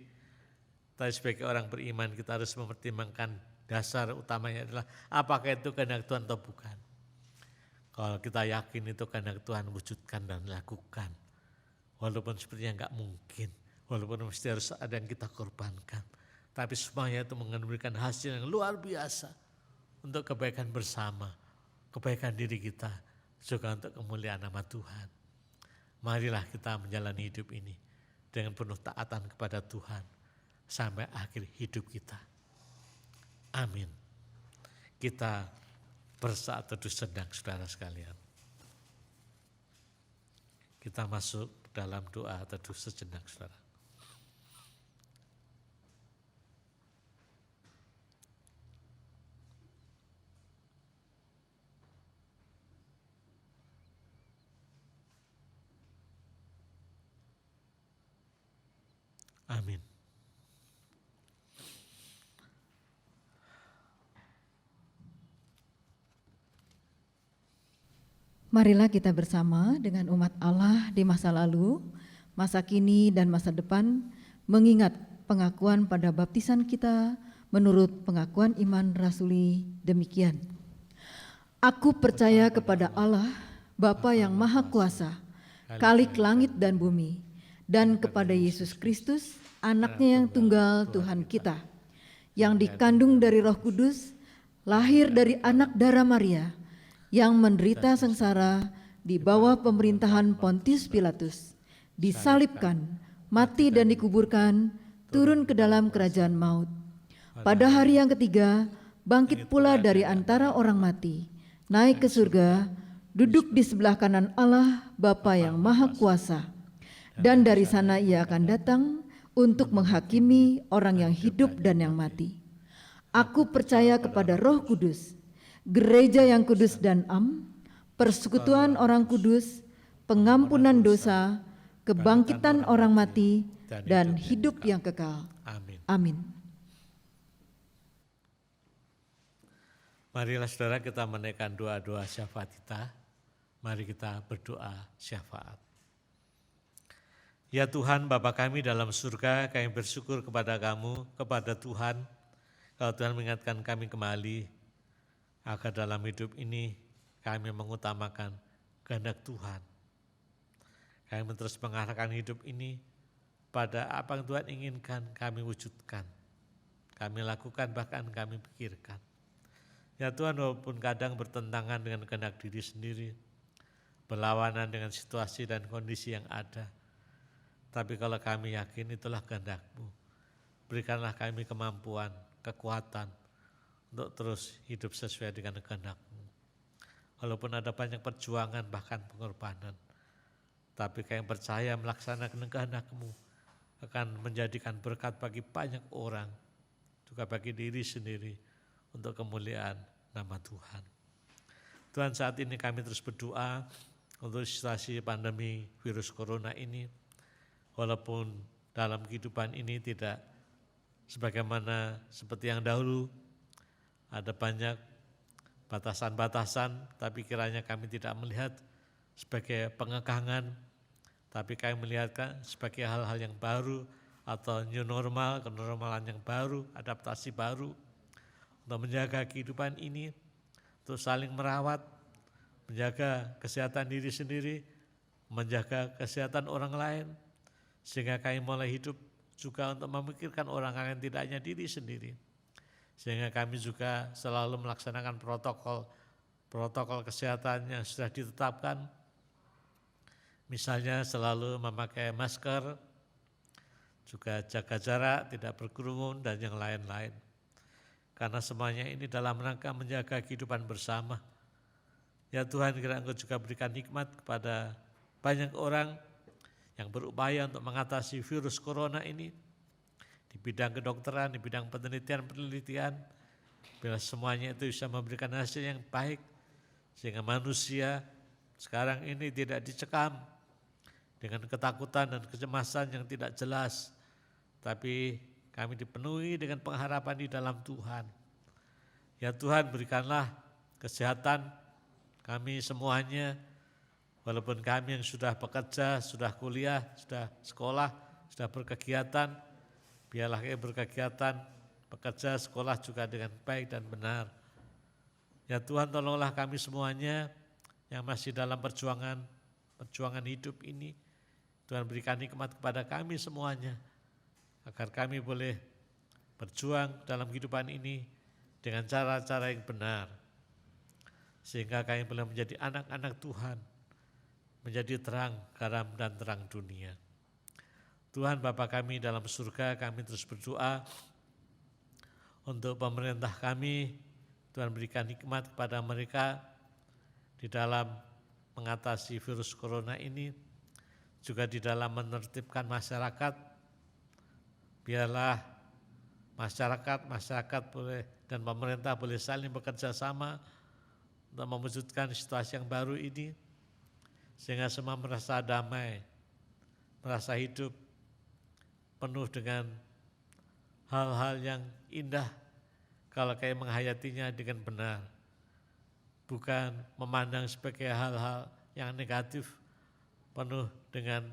Tapi sebagai orang beriman kita harus mempertimbangkan dasar utamanya adalah apakah itu kehendak Tuhan atau bukan. Kalau kita yakin itu kehendak Tuhan, wujudkan dan lakukan. Walaupun sepertinya enggak mungkin, walaupun mesti harus ada yang kita korbankan. Tapi semuanya itu memberikan hasil yang luar biasa untuk kebaikan bersama, kebaikan diri kita, juga untuk kemuliaan nama Tuhan. Marilah kita menjalani hidup ini dengan penuh taatan kepada Tuhan sampai akhir hidup kita. Amin. Kita bersaat teduh sedang, saudara sekalian. Kita masuk dalam doa teduh sejenak, saudara. Amin. Marilah kita bersama dengan umat Allah di masa lalu, masa kini dan masa depan, mengingat pengakuan pada baptisan kita menurut pengakuan iman rasuli demikian. Aku percaya kepada Allah, Bapa yang Maha Kuasa, Khalik langit dan bumi, dan kepada Yesus Kristus, anaknya yang tunggal Tuhan kita, yang dikandung dari Roh Kudus, lahir dari anak darah Maria, yang menderita sengsara di bawah pemerintahan Pontius Pilatus, disalibkan, mati dan dikuburkan, turun ke dalam kerajaan maut. Pada hari yang ketiga, bangkit pula dari antara orang mati, naik ke surga, duduk di sebelah kanan Allah Bapa yang Maha Kuasa, dan dari sana ia akan datang untuk menghakimi orang yang hidup dan yang mati. Aku percaya kepada Roh Kudus, gereja yang kudus dan am, persekutuan orang kudus, pengampunan dosa, kebangkitan orang mati, dan hidup yang kekal. Amin. Amin. Marilah saudara kita menaikkan doa-doa syafaat kita. Mari kita berdoa syafaat. Ya Tuhan, Bapa kami dalam surga, kami bersyukur kepada Kamu, kepada Tuhan. Kalau Tuhan mengingatkan kami kembali, agar dalam hidup ini kami mengutamakan kehendak Tuhan. Kami terus mengarahkan hidup ini pada apa yang Tuhan inginkan kami wujudkan. Kami lakukan, bahkan kami pikirkan. Ya Tuhan, walaupun kadang bertentangan dengan kehendak diri sendiri, berlawanan dengan situasi dan kondisi yang ada, tapi kalau kami yakin itulah kehendak-Mu, berikanlah kami kemampuan, kekuatan untuk terus hidup sesuai dengan kehendak-Mu. Walaupun ada banyak perjuangan bahkan pengorbanan, tapi kami percaya melaksanakan kehendak-Mu akan menjadikan berkat bagi banyak orang, juga bagi diri sendiri, untuk kemuliaan nama Tuhan. Tuhan, saat ini kami terus berdoa untuk situasi pandemi virus corona ini, walaupun dalam kehidupan ini tidak sebagaimana seperti yang dahulu, ada banyak batasan-batasan, tapi kiranya kami tidak melihat sebagai pengekangan, tapi kami melihatkan sebagai hal-hal yang baru atau new normal, kenormalan yang baru, adaptasi baru, untuk menjaga kehidupan ini, untuk saling merawat, menjaga kesehatan diri sendiri, menjaga kesehatan orang lain, sehingga kami mulai hidup juga untuk memikirkan orang lain, tidak hanya diri sendiri. Sehingga kami juga selalu melaksanakan protokol kesehatan yang sudah ditetapkan, misalnya selalu memakai masker, juga jaga jarak, tidak berkerumun, dan yang lain-lain. Karena semuanya ini dalam rangka menjaga kehidupan bersama. Ya Tuhan, kiranya Engkau juga berikan hikmat kepada banyak orang yang berupaya untuk mengatasi virus corona ini, di bidang kedokteran, di bidang penelitian, bila semuanya itu bisa memberikan hasil yang baik, sehingga manusia sekarang ini tidak dicekam dengan ketakutan dan kecemasan yang tidak jelas, tapi kami dipenuhi dengan pengharapan di dalam Tuhan. Ya Tuhan, berikanlah kesehatan kami semuanya, walaupun kami yang sudah bekerja, sudah kuliah, sudah sekolah, sudah berkegiatan, biarlah kami berkegiatan, bekerja, sekolah juga dengan baik dan benar. Ya Tuhan, tolonglah kami semuanya yang masih dalam perjuangan hidup ini. Tuhan berikan hikmat kepada kami semuanya, agar kami boleh berjuang dalam kehidupan ini dengan cara-cara yang benar, sehingga kami boleh menjadi anak-anak Tuhan, menjadi terang, garam, dan terang dunia. Tuhan Bapa kami dalam surga, kami terus berdoa untuk pemerintah kami. Tuhan berikan hikmat kepada mereka di dalam mengatasi virus corona ini, juga di dalam menertibkan masyarakat. Biarlah masyarakat boleh dan pemerintah boleh saling bekerja sama untuk mewujudkan situasi yang baru ini, sehingga semua merasa damai, merasa hidup penuh dengan hal-hal yang indah kalau kayak menghayatinya dengan benar, bukan memandang sebagai hal-hal yang negatif, penuh dengan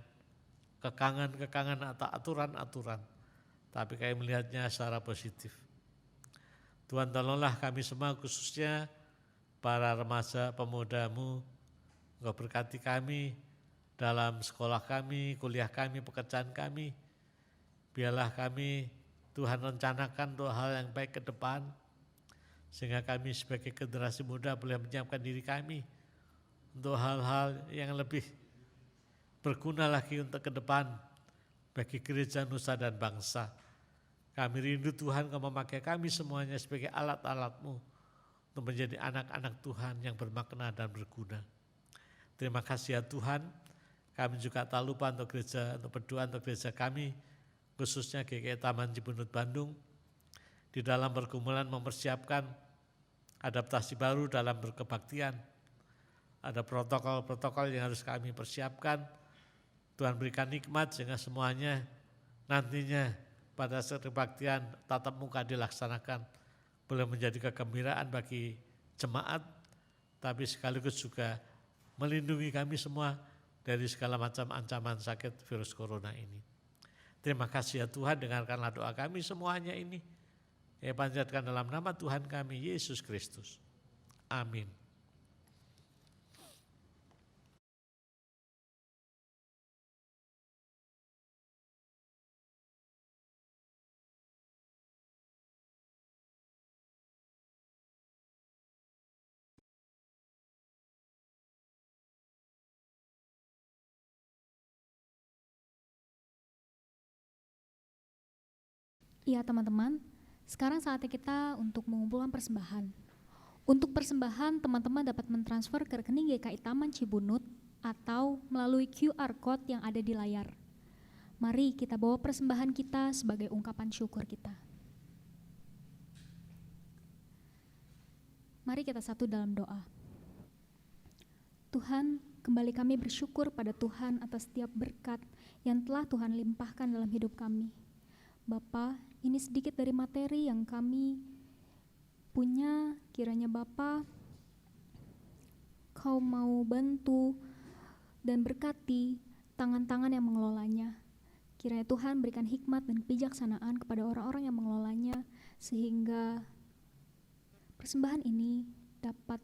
kekangan-kekangan atau aturan-aturan, tapi kami melihatnya secara positif. Tuhan, tolonglah kami semua, khususnya para remaja pemuda-Mu. Engkau berkati kami dalam sekolah kami, kuliah kami, pekerjaan kami. Biarlah kami, Tuhan, rencanakan untuk hal yang baik ke depan, sehingga kami sebagai generasi muda boleh menyiapkan diri kami untuk hal-hal yang lebih berguna lagi untuk ke depan bagi gereja, nusa, dan bangsa. Kami rindu Tuhan, Kau memakai kami semuanya sebagai alat-alat-Mu untuk menjadi anak-anak Tuhan yang bermakna dan berguna. Terima kasih ya Tuhan. Kami juga tak lupa untuk berdoa untuk gereja kami, khususnya GKI Taman Cibunut Bandung, di dalam pergumulan mempersiapkan adaptasi baru dalam berkebaktian, ada protokol-protokol yang harus kami persiapkan. Tuhan berikan nikmat sehingga semuanya nantinya pada saat kebaktian tatap muka dilaksanakan boleh menjadi kegembiraan bagi jemaat, tapi sekaligus juga melindungi kami semua dari segala macam ancaman sakit virus corona ini. Terima kasih ya Tuhan, dengarkanlah doa kami semuanya ini. Kami panjatkan dalam nama Tuhan kami, Yesus Kristus. Amin. Iya teman-teman, sekarang saatnya kita untuk mengumpulkan persembahan. Untuk persembahan, teman-teman dapat mentransfer ke rekening GKI Taman Cibunut atau melalui QR Code yang ada di layar. Mari kita bawa persembahan kita sebagai ungkapan syukur kita. Mari kita satu dalam doa. Tuhan, kembali kami bersyukur pada Tuhan atas setiap berkat yang telah Tuhan limpahkan dalam hidup kami. Bapa, ini sedikit dari materi yang kami punya, kiranya Bapa, Kau mau bantu dan berkati tangan-tangan yang mengelolanya. Kiranya Tuhan berikan hikmat dan kebijaksanaan kepada orang-orang yang mengelolanya, sehingga persembahan ini dapat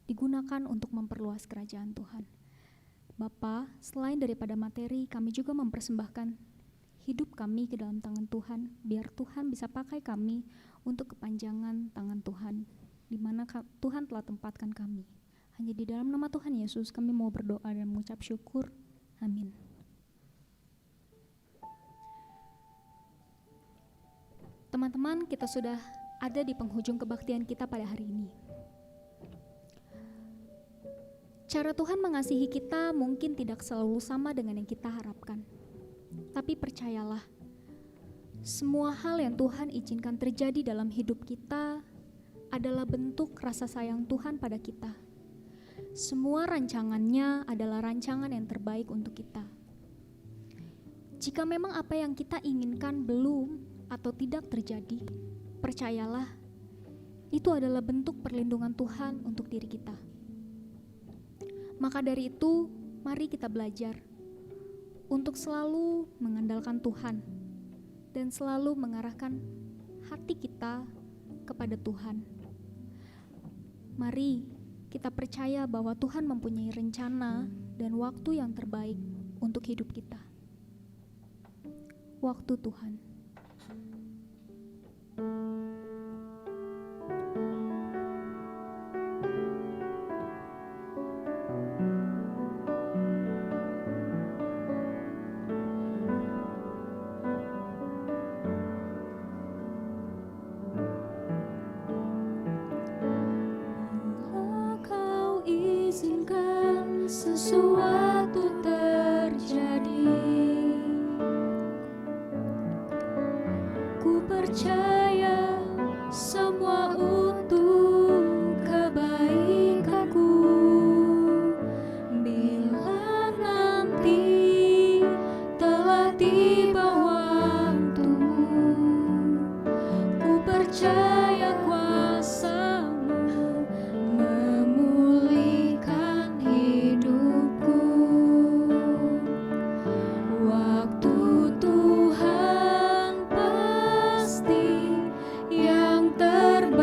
digunakan untuk memperluas kerajaan Tuhan. Bapa, selain daripada materi, kami juga mempersembahkan hidup kami ke dalam tangan Tuhan, biar Tuhan bisa pakai kami untuk kepanjangan tangan Tuhan, di mana Tuhan telah tempatkan kami. Hanya di dalam nama Tuhan Yesus kami mau berdoa dan mengucap syukur. Amin. Teman-teman, kita sudah ada di penghujung kebaktian kita pada hari ini. Cara Tuhan mengasihi kita mungkin tidak selalu sama dengan yang kita harapkan. Tapi percayalah, semua hal yang Tuhan izinkan terjadi dalam hidup kita adalah bentuk rasa sayang Tuhan pada kita. Semua rancangannya adalah rancangan yang terbaik untuk kita. Jika memang apa yang kita inginkan belum atau tidak terjadi, percayalah, itu adalah bentuk perlindungan Tuhan untuk diri kita. Maka dari itu, mari kita belajar untuk selalu mengandalkan Tuhan dan selalu mengarahkan hati kita kepada Tuhan. Mari kita percaya bahwa Tuhan mempunyai rencana dan waktu yang terbaik untuk hidup kita. Waktu Tuhan. Sesuatu terjadi, ku percaya semua untuk kebaikanku. Bila nanti telah tiba waktumu, ku percaya kuasa-Mu memulihkan hidupku. Waktu Tuhan pasti yang terbaik,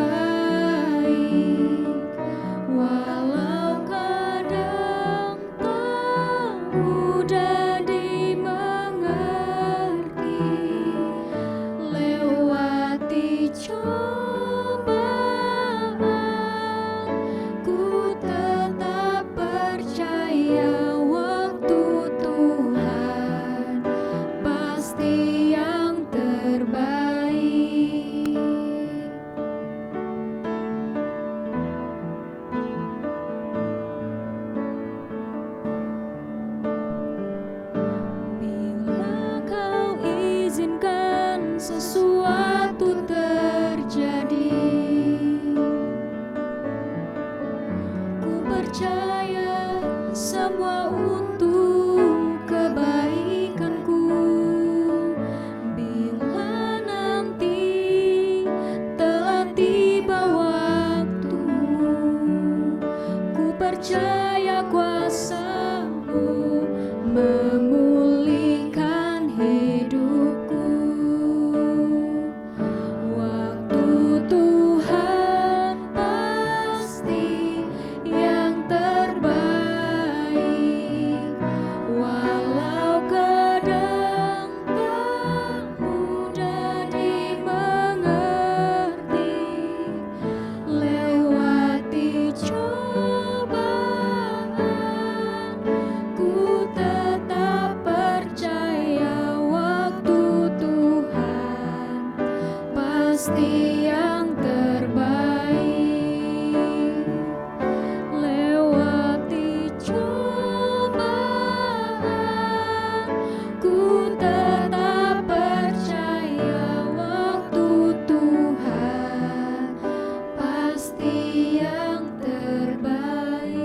walau kadang tak mudah dimengerti. Lewati coba pasti yang terbaik. Lewati cobaan, ku tetap percaya waktu Tuhan pasti yang terbaik.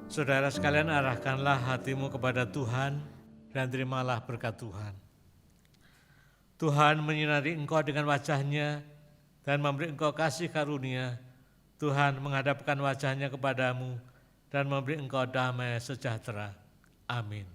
Saudara sekalian, arahkanlah hatimu kepada Tuhan dan terimalah berkat Tuhan. Tuhan menyinari engkau dengan wajah-Nya dan memberi engkau kasih karunia. Tuhan menghadapkan wajah-Nya kepadamu dan memberi engkau damai sejahtera. Amin.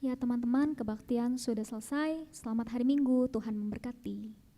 Ya teman-teman, kebaktian sudah selesai. Selamat hari Minggu, Tuhan memberkati.